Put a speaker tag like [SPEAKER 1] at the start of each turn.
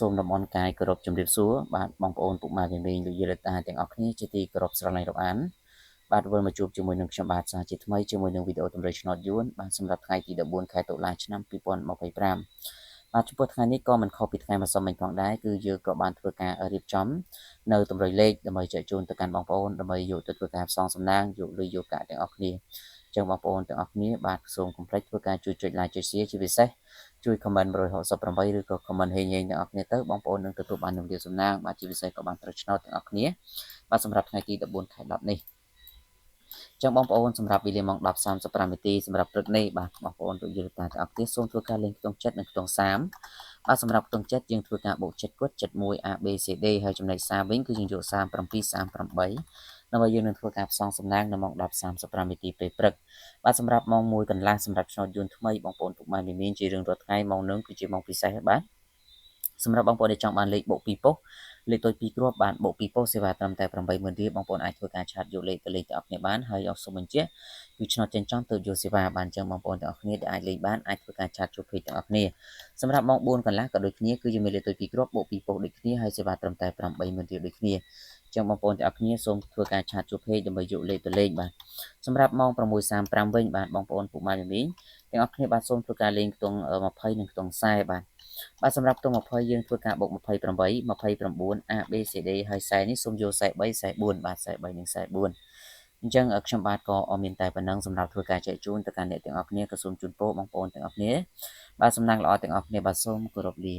[SPEAKER 1] សូមតំអនកាយគោរពជំរាបសួរបាទបងប្អូនពុកម៉ែមីងលោកយាយលោកតាទាំងអស់គ្នាជាទីគោរពស្រឡាញ់រាប់អានបាទវិលមកជួបជាមួយនឹងខ្ញុំបាទសាជាថ្មីជាមួយនឹងវីដេអូតម្រូវឆ្នោតយួនបាទសម្រាប់ថ្ងៃទី14ខែតុលាឆ្នាំ2025បាទចំពោះថ្ងៃនេះក៏មិនខុសពីថ្ងៃម្សិលមិញផងដែរគឺយើងក៏បានធ្វើការរៀបចំនៅតម្រុយលេខដើម្បីចែកជូនទៅកាន់បងប្អូនដើម្បីយកទៅធ្វើការផ្សងសំណាងយកលុយយកកាក់ទាំងអស់គ្នាចឹងបងប្អូនទាំងអស់គ្នាបាទសូមកុំភ្លេចធ្វើការជួយចុច like ចុច share ជាពិសេសជួយ comment 168ឬក៏ comment ហេងៗទាំងអស់គ្នាទៅបងប្អូននឹងទទួលបាននូវលាភសំណាងបាទជាពិសេសក៏បានត្រូវឆ្នោតទាំងអស់គ្នាបាទសម្រាប់ថ្ងៃទី14ខែ10នេះចឹងបងប្អូនសម្រាប់វេលាម៉ោង 10:35 នាទីសម្រាប់ព្រឹកនេះបាទបងប្អូនលោកយាយលោកតាទាំងអស់គ្នាសូមធ្វើការលេងខ្ទង់ចិត្តនិងខ្ទង់30បាទសម្រាប់ខ្ទង់ចិត្តយើងធ្វើការបូកចិត្តគាត់71 A B C D ហើយចំណុច30វិញគឺយើងយក37 38ដើម្បីយើងនឹងធ្វើការផ្សងសំណាងនៅម៉ោង 10:35 នាទីពេលព្រឹកបាទសម្រាប់ម៉ោង1កន្លះសម្រាប់ឆ្នោតយួនថ្មីបងប្អូនពុកម៉ែមានជារឿងរាល់ថ្ងៃម៉ោងនឹងគឺជាម៉ោងពិសេសបាទសម្រាប់បងប្អូនដែលចង់បានលេខបូក2ប៉ុស្តិ៍លេខតូច2គ្រាប់បានបូក2ប៉ុស្តិ៍សេវាត្រឹមតែ 80000 រៀលបងប្អូនអាចធ្វើការឆាតយកលេខទៅលេខទាំងអស់គ្នាបានហើយអរសូមបញ្ជាក់គឺឆ្នោតចិញ្ចង់ទៅយកសេវាបានចឹងបងប្អូនទាំងអស់គ្នាដែលអាចលេខបានអាចធ្វើការឆាតជួបពេកទាំងអស់គ្នាសម្រាប់ម៉ោង4កន្លះក៏ដូចគ្នាគឺយើងមានលេខតូច2គ្រាប់បូក2ប៉ុស្តិ៍ដូចគ្នាហើយសេវាត្រឹមតែ 80000 រៀលដូចគ្នាចឹងបងប្អូនទាំងអស់គ្នាសូមធ្វើការឆាតជួបពេកដើម្បីយកលេខទៅលេខបាទសម្រាប់ម៉ោង6:35វិញបាទបងប្អូនពុកម៉ែមីងទាំងអស់គ្នាបាទសូមធ្វើការលេងខ្ទង់20និងខ្ទង់40បាទសម្រាប់ខ្ទង់20យើងធ្វើការបូក28 29 A B C D ហើយ40នេះសូមយក43 44បាទ43និង44អញ្ចឹងខ្ញុំបាទក៏មានតែប៉ុណ្ណឹងសម្រាប់ធ្វើការចែកជូនទៅកាន់អ្នកទាំងអស់គ្នាក៏សូមជូនពរបងប្អូនទាំងអស់គ្នាបាទសំណាងល្អទាំងអស់គ្នាបាទសូមគោរពលា